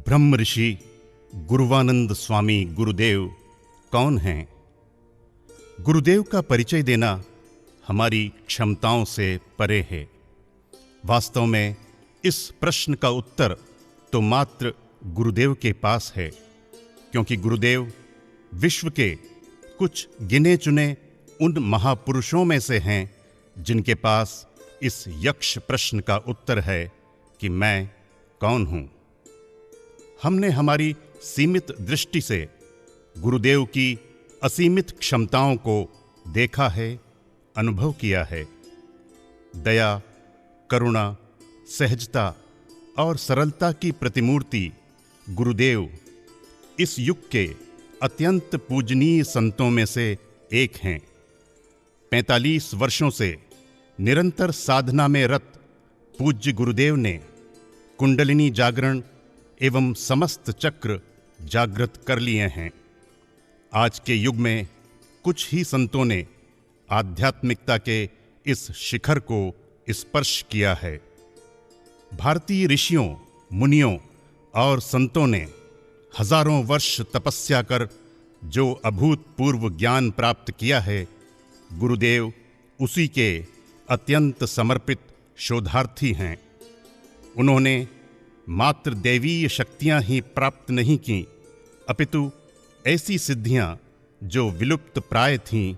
ब्रह्म ऋषि गुरुवानंद स्वामी गुरुदेव कौन हैं? गुरुदेव का परिचय देना हमारी क्षमताओं से परे है। वास्तव में इस प्रश्न का उत्तर तो मात्र गुरुदेव के पास है, क्योंकि गुरुदेव विश्व के कुछ गिने चुने उन महापुरुषों में से हैं जिनके पास इस यक्ष प्रश्न का उत्तर है कि मैं कौन हूं। हमने हमारी सीमित दृष्टि से गुरुदेव की असीमित क्षमताओं को देखा है, अनुभव किया है। दया, करुणा, सहजता और सरलता की प्रतिमूर्ति गुरुदेव इस युग के अत्यंत पूजनीय संतों में से एक हैं। 45 वर्षों से निरंतर साधना में रत पूज्य गुरुदेव ने कुंडलिनी जागरण एवं समस्त चक्र जागृत कर लिए हैं। आज के युग में कुछ ही संतों ने आध्यात्मिकता के इस शिखर को स्पर्श किया है। भारतीय ऋषियों, मुनियों और संतों ने हजारों वर्ष तपस्या कर जो अभूतपूर्व ज्ञान प्राप्त किया है, गुरुदेव उसी के अत्यंत समर्पित शोधार्थी हैं। उन्होंने मात्र दैवीय शक्तियां ही प्राप्त नहीं की, अपितु ऐसी सिद्धियां जो विलुप्त प्राय थीं,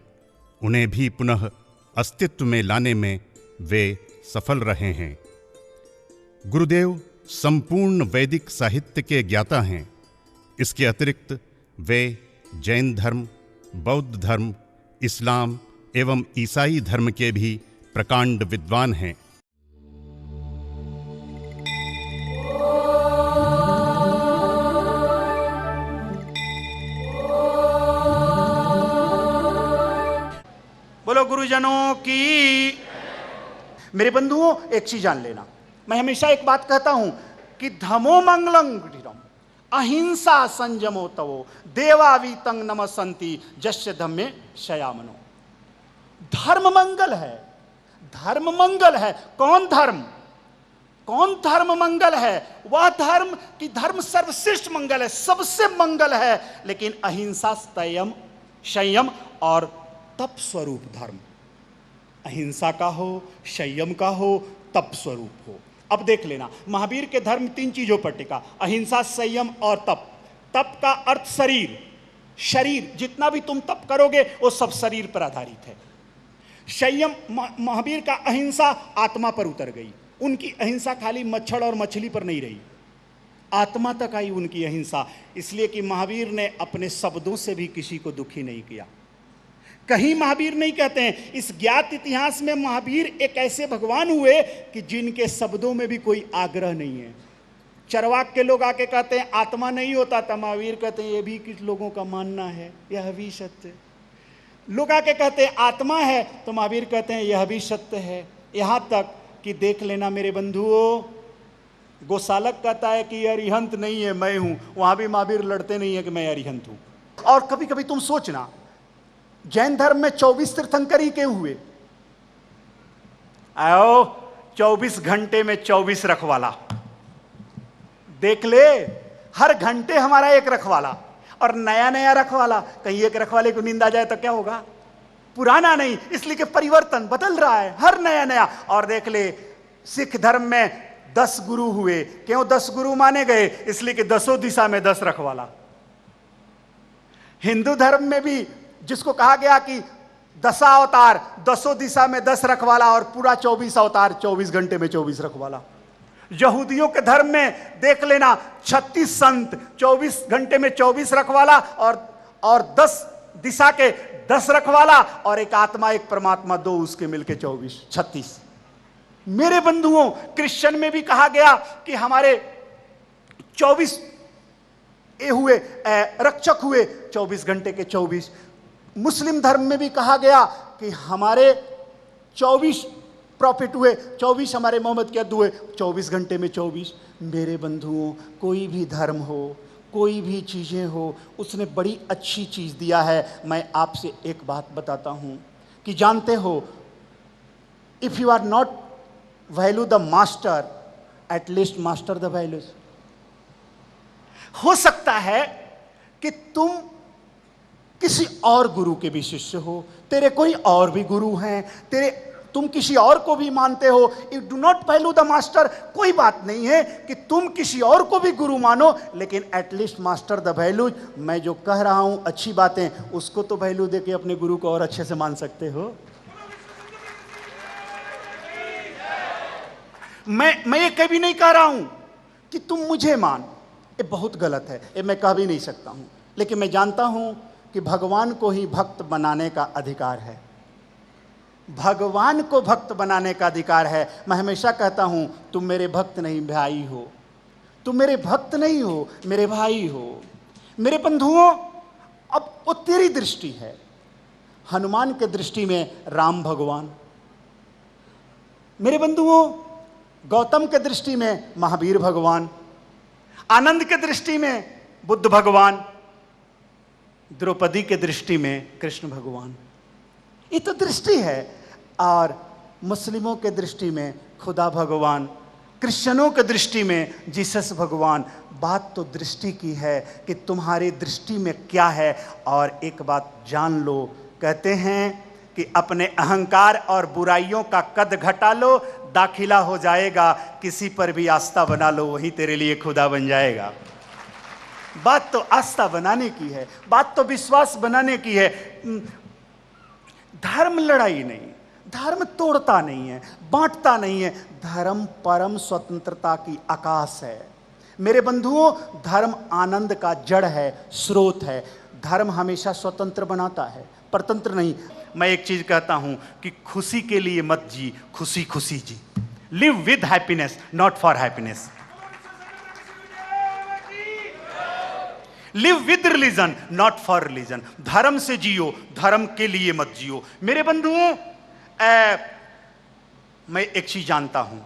उन्हें भी पुनः अस्तित्व में लाने में वे सफल रहे हैं। गुरुदेव संपूर्ण वैदिक साहित्य के ज्ञाता हैं। इसके अतिरिक्त वे जैन धर्म, बौद्ध धर्म, इस्लाम एवं ईसाई धर्म के भी प्रकांड विद्वान हैं। बोलो गुरुजनों की। मेरे बंधुओं, एक चीज जान लेना, मैं हमेशा एक बात कहता हूं कि धमो मंगलम अहिंसा संयमो तवो देवावीतं नमस्सन्ति जस्य धम्मे शयामनो। धर्म मंगल है, धर्म मंगल है। कौन धर्म? कौन धर्म मंगल है? वह धर्म कि धर्म सर्वश्रेष्ठ मंगल है, सबसे मंगल है, लेकिन अहिंसा, संयम और तप स्वरूप धर्म। अहिंसा का हो, संयम का हो, तप स्वरूप हो। अब देख लेना, महावीर के धर्म 3 चीजों पर टिका: अहिंसा, संयम और तप। तप का अर्थ शरीर। शरीर जितना भी तुम तप करोगे वो सब शरीर पर आधारित है। संयम, महावीर का अहिंसा आत्मा पर उतर गई। उनकी अहिंसा खाली मच्छर और मछली पर नहीं रही, आत्मा तक आई उनकी अहिंसा। इसलिए कि महावीर ने अपने शब्दों से भी किसी को दुखी नहीं किया। कहीं महावीर नहीं कहते हैं, इस ज्ञात इतिहास में महावीर एक ऐसे भगवान हुए कि जिनके शब्दों में भी कोई आग्रह नहीं है। चरवाक के लोग आके कहते हैं आत्मा नहीं होता था, महावीर कहते हैं ये भी कुछ लोगों का मानना है, यह भी सत्य। लोग आके कहते हैं आत्मा है, तो महावीर कहते हैं यह भी सत्य है। यहां तक कि देख लेना मेरे बंधुओं, गोसालक कहता है कि यह अरिहंत नहीं है, मैं हूं, वहां भी महावीर लड़ते नहीं है कि मैं अरिहंत हूं। और कभी कभी तुम सोचना, जैन धर्म में 24 तीर्थंकर ही क्यों हुए? आओ, 24 घंटे में 24 रखवाला। देख ले, हर घंटे हमारा एक रखवाला, और नया नया रखवाला। कहीं एक रखवाले को नींद आ जाए तो क्या होगा? पुराना नहीं, इसलिए कि परिवर्तन बदल रहा है, हर नया नया। और देख ले, सिख धर्म में 10 गुरु हुए। क्यों 10 गुरु माने गए? इसलिए कि 10 दिशा में 10 रखवाला। हिंदू धर्म में भी जिसको कहा गया कि 10 अवतार, 10 दिशा में 10 रखवाला, और पूरा 24 अवतार 24 घंटे में 24 रखवाला। यहूदियों के धर्म में देख लेना, 36 संत, 24 घंटे में 24 रखवाला, और 10 दिशा के 10 रखवाला, और एक आत्मा, एक परमात्मा, 2 उसके मिलके 24, 36। मेरे बंधुओं, क्रिश्चियन में भी कहा गया कि हमारे 24 हुए रक्षक हुए, 24 घंटे के 24। मुस्लिम धर्म में भी कहा गया कि हमारे 24 प्रॉफिट हुए, 24 हमारे मोहम्मद के हुए, 24 घंटे में 24। मेरे बंधुओं, कोई भी धर्म हो, कोई भी चीज़ें हो, उसने बड़ी अच्छी चीज़ दिया है। मैं आपसे एक बात बताता हूँ कि जानते हो, if you are not value the master, at least master the values. हो सकता है कि तुम किसी और गुरु के भी शिष्य हो, तेरे कोई और भी गुरु हैं, तुम किसी और को भी मानते हो। You do not value the master, कोई बात नहीं है कि तुम किसी और को भी गुरु मानो, लेकिन एटलीस्ट मास्टर द वैल्यू, मैं जो कह रहा हूं अच्छी बातें, उसको तो वैल्यू देके अपने गुरु को और अच्छे से मान सकते हो। मैं ये कभी नहीं कह रहा हूं कि तुम मुझे मान, ये बहुत गलत है, ये मैं कह भी नहीं सकता हूं, लेकिन मैं जानता हूं कि भगवान को ही भक्त बनाने का अधिकार है। भगवान को भक्त बनाने का अधिकार है। मैं हमेशा कहता हूं, तुम मेरे भक्त नहीं भाई हो, तुम मेरे भक्त नहीं हो, मेरे भाई हो। मेरे बंधुओं, अब वो तेरी दृष्टि है। हनुमान के दृष्टि में राम भगवान, मेरे बंधुओं गौतम के दृष्टि में महावीर भगवान, आनंद के दृष्टि में बुद्ध भगवान, द्रौपदी के दृष्टि में कृष्ण भगवान। ये तो दृष्टि है। और मुस्लिमों के दृष्टि में खुदा भगवान, क्रिश्चियनों के दृष्टि में जीसस भगवान। बात तो दृष्टि की है कि तुम्हारी दृष्टि में क्या है। और एक बात जान लो, कहते हैं कि अपने अहंकार और बुराइयों का कद घटा लो, दाखिला हो जाएगा। किसी पर भी आस्था बना लो, वही तेरे लिए खुदा बन जाएगा। बात तो आस्था बनाने की है, बात तो विश्वास बनाने की है। धर्म लड़ाई नहीं, धर्म तोड़ता नहीं है, बांटता नहीं है। धर्म परम स्वतंत्रता की आकाश है। मेरे बंधुओं, धर्म आनंद का जड़ है, स्रोत है। धर्म हमेशा स्वतंत्र बनाता है, परतंत्र नहीं। मैं एक चीज कहता हूं कि खुशी के लिए मत जी, खुशी खुशी जी। Live with happiness, not for happiness. Live with religion, not for religion. धर्म से जियो, धर्म के लिए मत जियो। मेरे बंधुओं, मैं एक चीज जानता हूं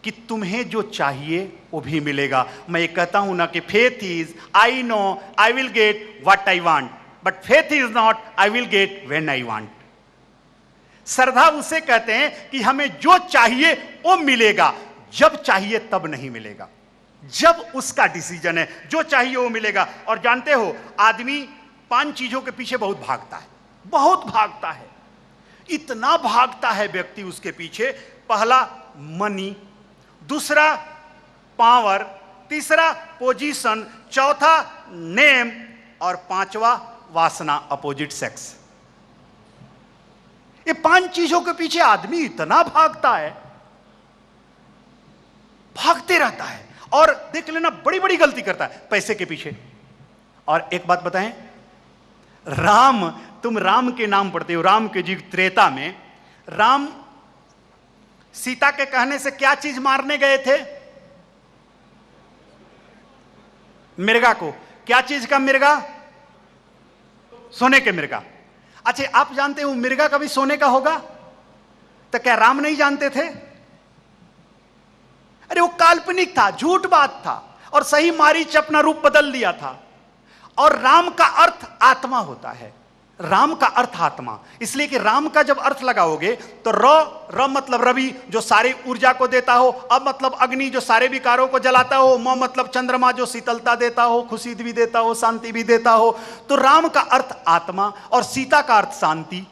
कि तुम्हें जो चाहिए वो भी मिलेगा। मैं ये कहता हूं ना कि faith is I know I will get what I want, but faith is not I will get when I want. श्रद्धा उसे कहते हैं कि हमें जो चाहिए वो मिलेगा, जब चाहिए तब नहीं मिलेगा। जब उसका डिसीजन है, जो चाहिए वो मिलेगा। और जानते हो, आदमी 5 चीजों के पीछे बहुत भागता है, बहुत भागता है। इतना भागता है व्यक्ति उसके पीछे। पहला मनी, दूसरा पावर, तीसरा पोजीशन, चौथा नेम, और 5वां वासना, अपोजिट सेक्स। ये 5 चीजों के पीछे आदमी इतना भागता है, भागते रहता है। और देख लेना, बड़ी बड़ी गलती करता है पैसे के पीछे। और एक बात बताएं, राम, तुम राम के नाम पढ़ते हो, राम के युग त्रेता में राम सीता के कहने से क्या चीज मारने गए थे? मिर्गा को। क्या चीज का मिर्गा? सोने के मिर्गा। अच्छा, आप जानते हो मिर्गा कभी सोने का होगा? तो क्या राम नहीं जानते थे? अरे वो काल्पनिक था, झूठ बात था। और सही मारीच अपना रूप बदल दिया था। और राम का अर्थ आत्मा होता है। राम का अर्थ आत्मा, इसलिए कि राम का जब अर्थ लगाओगे तो र मतलब रवि, जो सारी ऊर्जा को देता हो। अब मतलब अग्नि, जो सारे विकारों को जलाता हो। म मतलब चंद्रमा, जो शीतलता देता हो, खुशी भी देता हो, शांति भी देता हो। तो राम का अर्थ आत्मा और सीता का अर्थ शांति।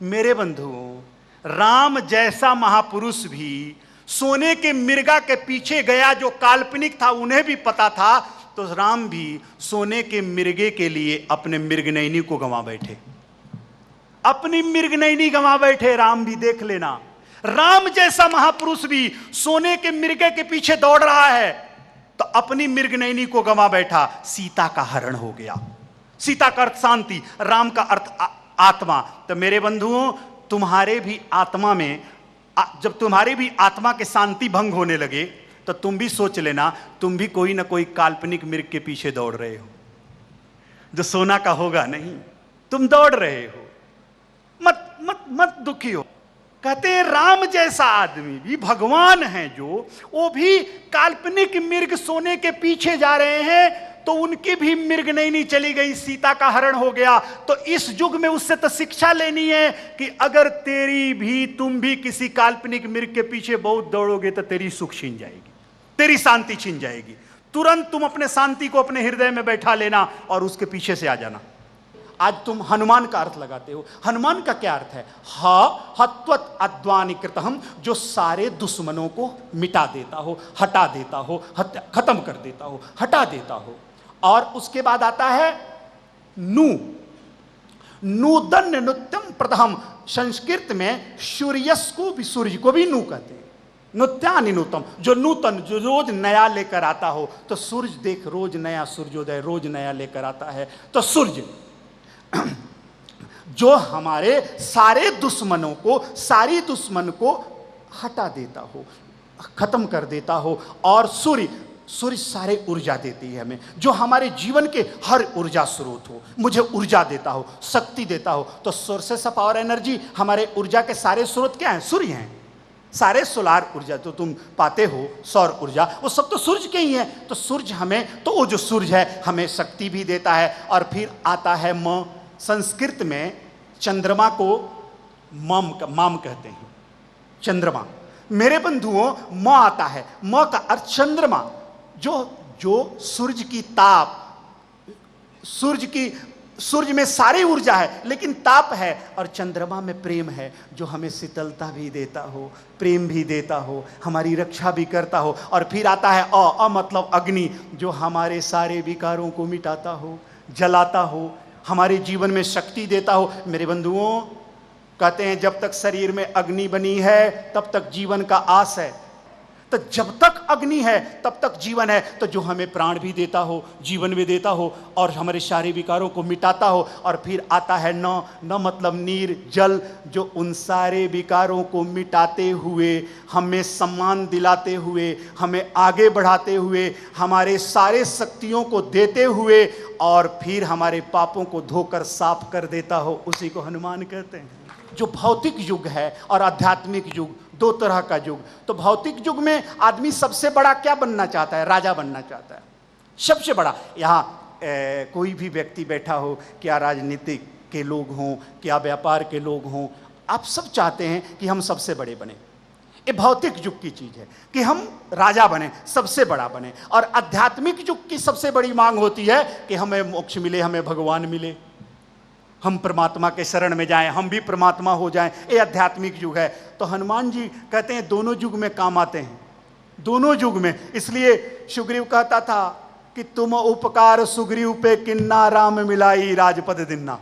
मेरे बंधुओं, राम जैसा महापुरुष भी सोने के मिर्गा के पीछे गया, जो काल्पनिक था, उन्हें भी पता था। तो राम भी सोने के मिर्गे के लिए अपने मृगनयनी को गंवा बैठे, अपनी मृगनयनी गंवा बैठे। राम भी, देख लेना, राम जैसा महापुरुष भी सोने के मिर्गे के पीछे दौड़ रहा है, तो अपनी मृगनयनी को गंवा बैठा। सीता का हरण हो गया। सीता का अर्थ शांति, राम का अर्थ आत्मा। तो मेरे बंधुओं, तुम्हारे भी आत्मा में, जब तुम्हारी भी आत्मा के शांति भंग होने लगे, तो तुम भी सोच लेना, तुम भी कोई ना कोई काल्पनिक मिर्ग के पीछे दौड़ रहे हो, जो सोना का होगा नहीं। तुम दौड़ रहे हो, मत मत मत दुखी हो। कहते हैं राम जैसा आदमी भी भगवान है, जो वो भी काल्पनिक मिर्ग सोने के पीछे जा रहे हैं, तो उनकी भी मृगनयनी चली गई, सीता का हरण हो गया। तो इस युग में उससे तो शिक्षा लेनी है कि अगर तुम भी किसी काल्पनिक मिर्ग के पीछे बहुत दौड़ोगे तो तेरी सुख छीन जाएगी, तेरी शांति छीन जाएगी। तुरंत तुम अपने शांति को अपने हृदय में बैठा लेना और उसके पीछे से आ जाना। आज तुम हनुमान का अर्थ लगाते हो। हनुमान का क्या अर्थ है? हत्वत अद्वानि कृतहम, जो सारे दुश्मनों को मिटा देता हो, हटा देता हो, खत्म कर देता हो, हटा देता हो। और उसके बाद आता है नूदन नृत्यम प्रथम। संस्कृत में सूर्य को भी नू कहते हैं। नृत्यानि नूतम, जो नूतन, जो रोज नया लेकर आता हो। तो सूर्य देख, रोज नया सूर्योदय रोज नया लेकर आता है। तो सूर्य जो हमारे सारे दुश्मनों को, सारी दुश्मन को हटा देता हो, खत्म कर देता हो। और सूर्य सारे ऊर्जा देती है हमें, जो हमारे जीवन के हर ऊर्जा स्रोत हो, मुझे ऊर्जा देता हो, शक्ति देता हो। तो सोर्सेस ऑफ पावर एनर्जी, हमारे ऊर्जा के सारे स्रोत क्या हैं? सूर्य हैं। सारे सोलार ऊर्जा जो तुम पाते हो, सौर ऊर्जा, वो सब तो सूर्य के ही है। तो सूर्य हमें, तो वो जो सूर्य है हमें शक्ति भी देता है। और फिर आता है म। संस्कृत में चंद्रमा को माम कहते हैं, चंद्रमा। मेरे बंधुओं, म आता है, म का अर्थ चंद्रमा, जो सूर्य की ताप, सूर्य में सारी ऊर्जा है लेकिन ताप है। और चंद्रमा में प्रेम है, जो हमें शीतलता भी देता हो, प्रेम भी देता हो, हमारी रक्षा भी करता हो। और फिर आता है अ मतलब अग्नि, जो हमारे सारे विकारों को मिटाता हो, जलाता हो, हमारे जीवन में शक्ति देता हो। मेरे बंधुओं, कहते हैं जब तक शरीर में अग्नि बनी है तब तक जीवन का आस है। तो जब तक अग्नि है तब तक जीवन है। तो जो हमें प्राण भी देता हो, जीवन भी देता हो, और हमारे सारे विकारों को मिटाता हो। और फिर आता है न मतलब नीर, जल, जो उन सारे विकारों को मिटाते हुए, हमें सम्मान दिलाते हुए, हमें आगे बढ़ाते हुए, हमारे सारे शक्तियों को देते हुए, और फिर हमारे पापों को धोकर साफ कर देता हो। उसी को हनुमान कहते हैं। जो भौतिक युग है और आध्यात्मिक युग, दो तरह का युग। तो भौतिक युग में आदमी सबसे बड़ा क्या बनना चाहता है? राजा बनना चाहता है, सबसे बड़ा। यहाँ कोई भी व्यक्ति बैठा हो, क्या राजनीतिक के लोग हों, क्या व्यापार के लोग हों, आप सब चाहते हैं कि हम सबसे बड़े बने। ये भौतिक युग की चीज है कि हम राजा बने, सबसे बड़ा बने। और आध्यात्मिक युग की सबसे बड़ी मांग होती है कि हमें मोक्ष मिले, हमें भगवान मिले, हम परमात्मा के शरण में जाएं, हम भी परमात्मा हो जाएं। ये आध्यात्मिक युग है। तो हनुमान जी कहते हैं दोनों युग में काम आते हैं, दोनों युग में। इसलिए सुग्रीव कहता था कि तुम उपकार सुग्रीव पे किन्ना, राम मिलाई राजपद दिन्ना।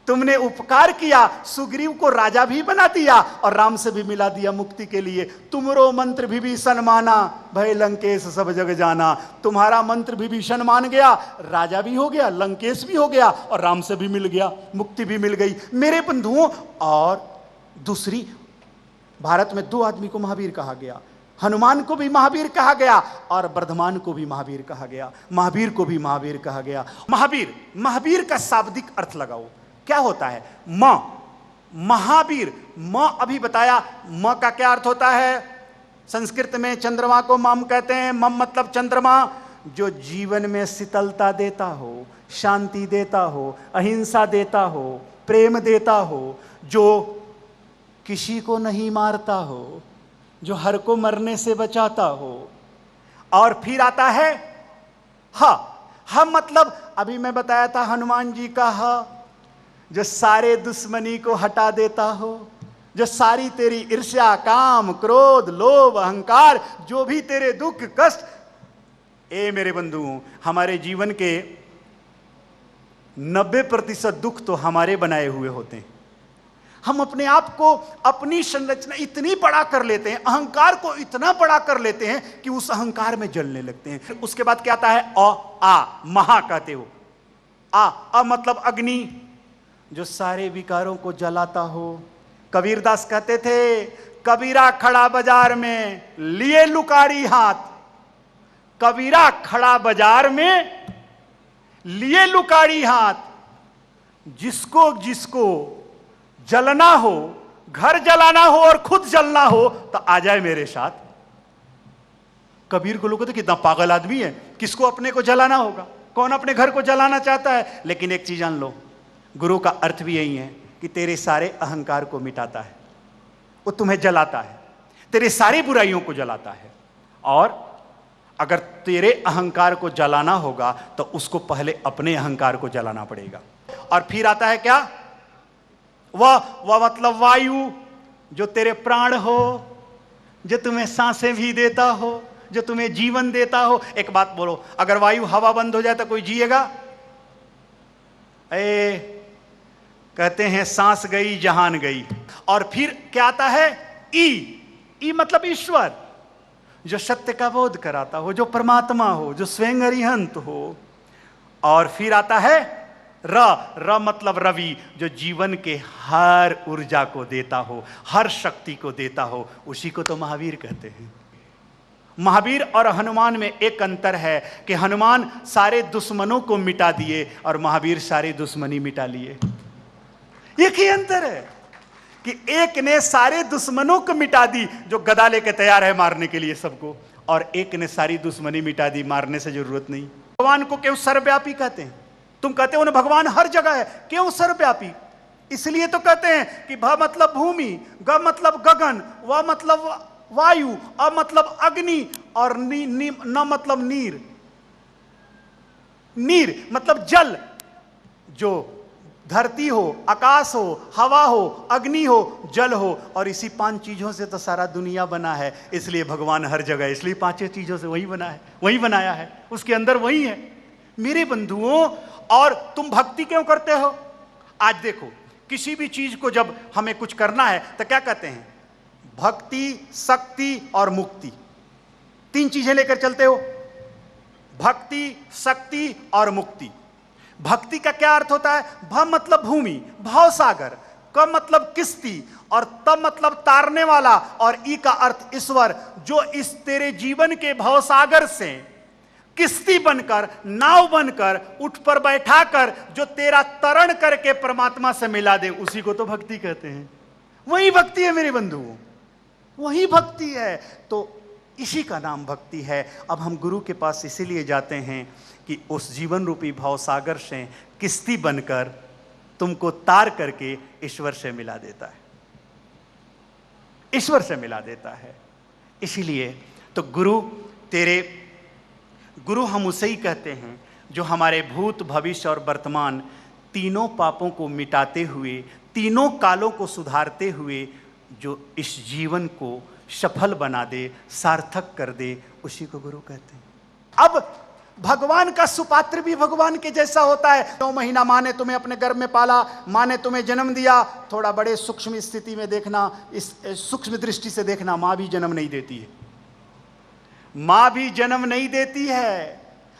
तुमने उपकार किया, सुग्रीव को राजा भी बना दिया और राम से भी मिला दिया मुक्ति के लिए। तुमरो मंत्र विभीषण माना, भय लंकेश सब जग जाना। तुम्हारा मंत्र विभीषण मान गया, राजा भी हो गया, लंकेश भी हो गया, और राम से भी मिल गया, मुक्ति भी मिल गई। मेरे बंधुओं, और दूसरी, भारत में दो आदमी को महावीर कहा गया। हनुमान को भी महावीर कहा गया और वर्धमान को भी महावीर कहा गया। महावीर को भी महावीर कहा गया। महावीर का शाब्दिक अर्थ लगाओ, क्या होता है? महावीर, अभी बताया। का क्या अर्थ होता है? संस्कृत में चंद्रमा को माम कहते हैं। मम मतलब चंद्रमा, जो जीवन में शीतलता देता हो, शांति देता हो, अहिंसा देता हो, प्रेम देता हो, जो किसी को नहीं मारता हो, जो हर को मरने से बचाता हो। और फिर आता है मतलब अभी मैं बताया था हनुमान जी का जो सारे दुश्मनी को हटा देता हो, जो सारी तेरी ईर्ष्या, काम, क्रोध, लोभ, अहंकार, जो भी तेरे दुख कष्ट, मेरे बंधुओं, हमारे जीवन के 90% दुख तो हमारे बनाए हुए होते हैं। हम अपने आप को, अपनी संरचना इतनी बड़ा कर लेते हैं, अहंकार को इतना बड़ा कर लेते हैं कि उस अहंकार में जलने लगते हैं। उसके बाद क्या आता है? महा कहते हो। मतलब अग्नि, जो सारे विकारों को जलाता हो। कबीरदास कहते थे, कबीरा खड़ा बाजार में लिए लुकारी हाथ। कबीरा खड़ा बाजार में लिए लुकारी हाथ। जिसको जिसको जलना हो, घर जलाना हो और खुद जलना हो, तो आ जाए मेरे साथ। कबीर को लोग कहते कितना पागल आदमी है, किसको अपने को जलाना होगा? कौन अपने घर को जलाना चाहता है? लेकिन एक चीज जान लो, गुरु का अर्थ भी यही है कि तेरे सारे अहंकार को मिटाता है, वो तुम्हें जलाता है, तेरे सारी बुराइयों को जलाता है। और अगर तेरे अहंकार को जलाना होगा तो उसको पहले अपने अहंकार को जलाना पड़ेगा। और फिर आता है क्या? वह मतलब वायु, जो तेरे प्राण हो, जो तुम्हें सांसें भी देता हो, जो तुम्हें जीवन देता हो। एक बात बोलो, अगर वायु हवा बंद हो जाए तो कोई जिएगा? कहते हैं सांस गई जहान गई। और फिर क्या आता है? ई मतलब ईश्वर, जो सत्य का बोध कराता हो, जो परमात्मा हो, जो स्वयं अरिहंत हो। और फिर आता है र मतलब रवि, जो जीवन के हर ऊर्जा को देता हो, हर शक्ति को देता हो। उसी को तो महावीर कहते हैं। महावीर और हनुमान में एक अंतर है कि हनुमान सारे दुश्मनों को मिटा दिए और महावीर सारी दुश्मनी मिटा लिए। एक ही अंतर है कि एक ने सारे दुश्मनों को मिटा दी, जो गदा लेके तैयार है मारने के लिए सबको, और एक ने सारी दुश्मनी मिटा दी, मारने से जरूरत नहीं। भगवान को क्यों सर्वव्यापी कहते हैं? तुम कहते हो ना भगवान हर जगह है, क्यों सर्वव्यापी? इसलिए तो कहते हैं कि भ मतलब भूमि, ग मतलब गगन, व मतलब वायु, अ मतलब अग्नि, और न मतलब नीर। नीर मतलब जल, जो धरती हो, आकाश हो, हवा हो, अग्नि हो, जल हो। और इसी 5 चीजों से तो सारा दुनिया बना है। इसलिए भगवान हर जगह, इसलिए 5 चीजों से वही बना है, वही बनाया है, उसके अंदर वही है। मेरे बंधुओं, और तुम भक्ति क्यों करते हो? आज देखो, किसी भी चीज को जब हमें कुछ करना है तो क्या कहते हैं? भक्ति, शक्ति और मुक्ति, 3 चीजें लेकर चलते हो। भक्ति, शक्ति और मुक्ति। भक्ति का क्या अर्थ होता है? भ मतलब भूमि, भाव सागर, क मतलब किस्ती, और त मतलब तारने वाला, और ई का अर्थ ईश्वर, जो इस तेरे जीवन के भाव सागर से किस्ती बनकर, नाव बनकर, उठ पर बैठाकर, जो तेरा तरण करके परमात्मा से मिला दे, उसी को तो भक्ति कहते हैं। वही भक्ति है मेरे बंधुओं, वही भक्ति है। तो इसी का नाम भक्ति है। अब हम गुरु के पास इसीलिए जाते हैं कि उस जीवन रूपी भावसागर से किस्ती बनकर तुमको तार करके ईश्वर से मिला देता है, ईश्वर से मिला देता है। इसीलिए तो गुरु हम उसे ही कहते हैं जो हमारे भूत, भविष्य और वर्तमान तीनों पापों को मिटाते हुए, तीनों कालों को सुधारते हुए, जो इस जीवन को सफल बना दे, सार्थक कर दे, उसी को गुरु कहते हैं। अब भगवान का सुपात्र भी भगवान के जैसा होता है। 9 महीना माँ ने तुम्हें अपने गर्भ में पाला, माँ ने तुम्हें जन्म दिया। थोड़ा बड़े सूक्ष्म स्थिति में देखना, इस सूक्ष्म दृष्टि से देखना, माँ भी जन्म नहीं देती है। माँ भी जन्म नहीं देती है।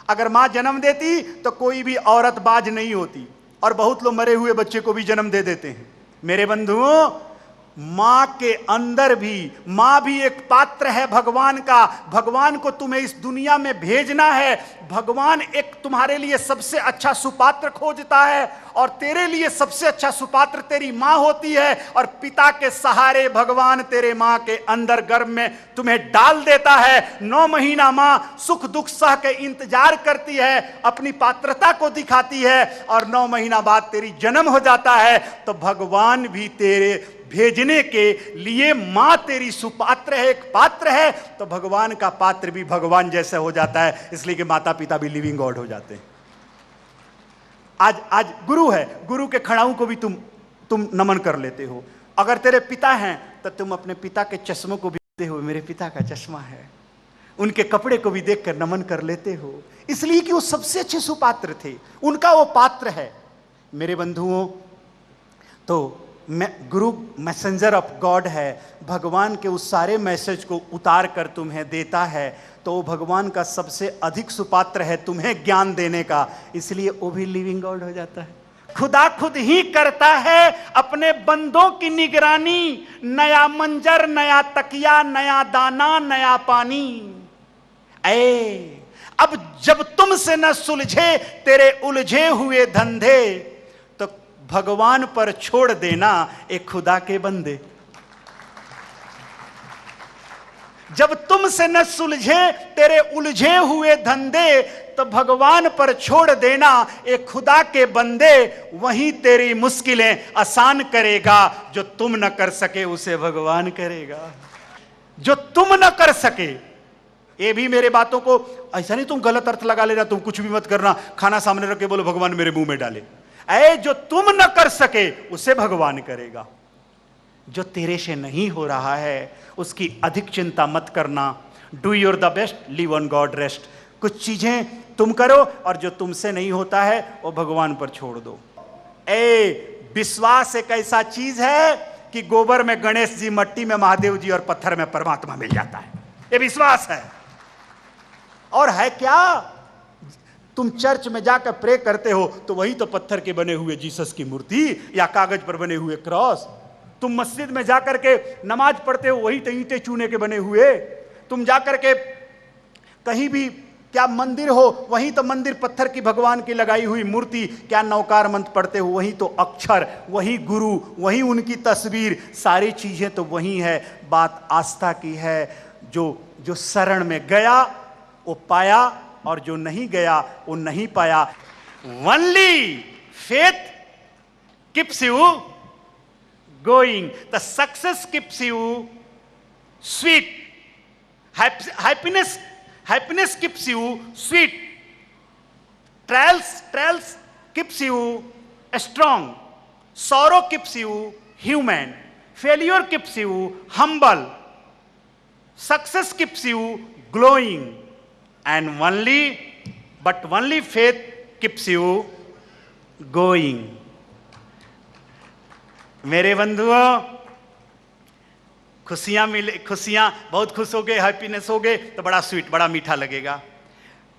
अगर माँ जन्म देती तो कोई भी औरत बाज नहीं होती, और बहुत लोग मरे हुए बच्चे को भी जन्म दे देते हैं। मेरे बंधुओं, मां के अंदर भी, मां भी एक पात्र है भगवान का। भगवान को तुम्हें इस दुनिया में भेजना है। भगवान एक तुम्हारे लिए सबसे अच्छा सुपात्र खोजता है, और तेरे लिए सबसे अच्छा सुपात्र तेरी मां होती है। और पिता के सहारे भगवान तेरे मां के अंदर गर्भ में तुम्हें डाल देता है। 9 महीना मां सुख दुख सह के इंतजार करती है, अपनी पात्रता को दिखाती है, और 9 महीना बाद तेरी जन्म हो जाता है। तो भगवान भी तेरे भेजने के लिए मां तेरी सुपात्र है, एक पात्र है। तो भगवान का पात्र भी भगवान जैसे हो जाता है, इसलिए कि माता पिता भी लिविंग गॉड हो जाते हैं। आज गुरु है, गुरु के खड़ाऊ को भी तुम नमन कर लेते हो। अगर तेरे पिता हैं तो तुम अपने पिता के चश्मों को भी देखते हो, मेरे पिता का चश्मा है। उनके कपड़े को भी देखकर नमन कर लेते हो, इसलिए कि वो सबसे अच्छे सुपात्र थे, उनका वो पात्र है। मेरे बंधुओं, तो गुरु मैसेंजर ऑफ गॉड है, भगवान के उस सारे मैसेज को उतार कर तुम्हें देता है। तो वो भगवान का सबसे अधिक सुपात्र है तुम्हें ज्ञान देने का, इसलिए वो भी लिविंग गॉड हो जाता है। खुदा खुद ही करता है अपने बंदों की निगरानी। नया मंजर, नया तकिया, नया दाना, नया पानी। अब जब तुमसे न सुलझे तेरे उलझे हुए धंधे, भगवान पर छोड़ देना एक खुदा के बंदे। जब तुमसे न सुलझे तेरे उलझे हुए धंधे, तो भगवान पर छोड़ देना एक खुदा के बंदे। वहीं तेरी मुश्किलें आसान करेगा। जो तुम न कर सके उसे भगवान करेगा। जो तुम न कर सके ये भी मेरे बातों को ऐसा नहीं तुम गलत अर्थ लगा लेना, तुम कुछ भी मत करना, खाना सामने रख के बोलो भगवान मेरे मुंह में डाले। ऐ जो तुम न कर सके उसे भगवान करेगा। जो तेरे से नहीं हो रहा है उसकी अधिक चिंता मत करना। Do your the best, leave on God rest. कुछ चीजें तुम करो और जो तुमसे नहीं होता है वो भगवान पर छोड़ दो। विश्वास एक ऐसा चीज है कि गोबर में गणेश जी, मट्टी में महादेव जी और पत्थर में परमात्मा मिल जाता है। ये विश्वास है। और है क्या, तुम चर्च में जाकर प्रे करते हो तो वही तो पत्थर के बने हुए जीसस की मूर्ति या कागज पर बने हुए क्रॉस। तुम मस्जिद में जाकर के नमाज पढ़ते हो वही तो ईंटें चूने के बने हुए। तुम जाकर के कहीं भी क्या मंदिर हो वहीं तो मंदिर पत्थर की भगवान की लगाई हुई मूर्ति। क्या नौकार मंत्र पढ़ते हो वहीं तो अक्षर, वही गुरु, वही उनकी तस्वीर, सारी चीजें तो वही है। बात आस्था की है। जो शरण में गया वो पाया और जो नहीं गया वो नहीं पाया। Only faith keeps you going, the success keeps you sweet, happiness keeps you sweet, trials keeps you strong, sorrow keeps you human, failure keeps you humble, success keeps you glowing, and only faith keeps you going। मेरे बंधुओं, खुशियां मिले, खुशियां बहुत खुश हो गए, happiness हो गए तो बड़ा स्वीट, बड़ा मीठा लगेगा।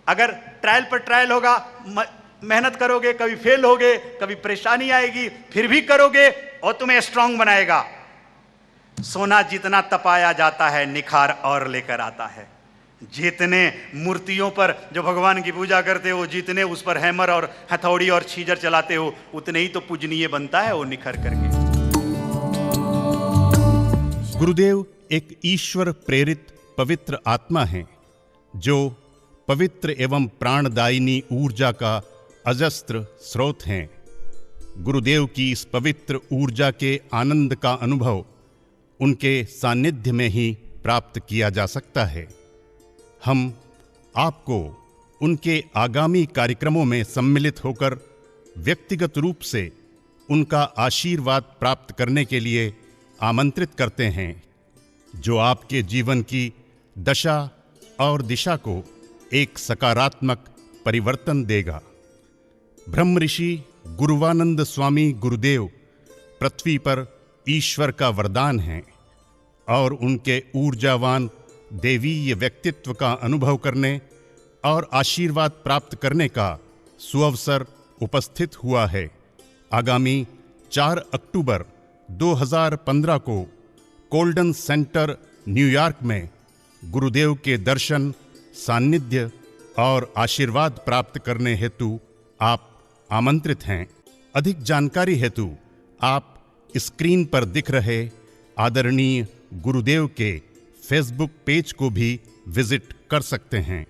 अगर ट्रायल पर ट्रायल होगा, मेहनत करोगे, कभी फेल होगे, कभी परेशानी आएगी, फिर भी करोगे और तुम्हें स्ट्रांग बनाएगा। सोना जितना तपाया जाता है निखार और लेकर आता है। जितने मूर्तियों पर जो भगवान की पूजा करते हो, जितने उस पर हैमर और हथौड़ी और छीजर चलाते हो, उतने ही तो पूजनीय बनता है वो निखर करके। गुरुदेव एक ईश्वर प्रेरित पवित्र आत्मा हैं जो पवित्र एवं प्राणदायिनी ऊर्जा का अजस्त्र स्रोत हैं। गुरुदेव की इस पवित्र ऊर्जा के आनंद का अनुभव उनके सानिध्य में ही प्राप्त किया जा सकता है। हम आपको उनके आगामी कार्यक्रमों में सम्मिलित होकर व्यक्तिगत रूप से उनका आशीर्वाद प्राप्त करने के लिए आमंत्रित करते हैं, जो आपके जीवन की दशा और दिशा को एक सकारात्मक परिवर्तन देगा। ब्रह्म ऋषि गुरुवानंद स्वामी गुरुदेव पृथ्वी पर ईश्वर का वरदान हैं और उनके ऊर्जावान देवीय व्यक्तित्व का अनुभव करने और आशीर्वाद प्राप्त करने का सुअवसर उपस्थित हुआ है। आगामी 4 अक्टूबर 2015 को कोल्डन सेंटर न्यूयॉर्क में गुरुदेव के दर्शन, सानिध्य और आशीर्वाद प्राप्त करने हेतु आप आमंत्रित हैं। अधिक जानकारी हेतु आप स्क्रीन पर दिख रहे आदरणीय गुरुदेव के फेसबुक पेज को भी विजिट कर सकते हैं।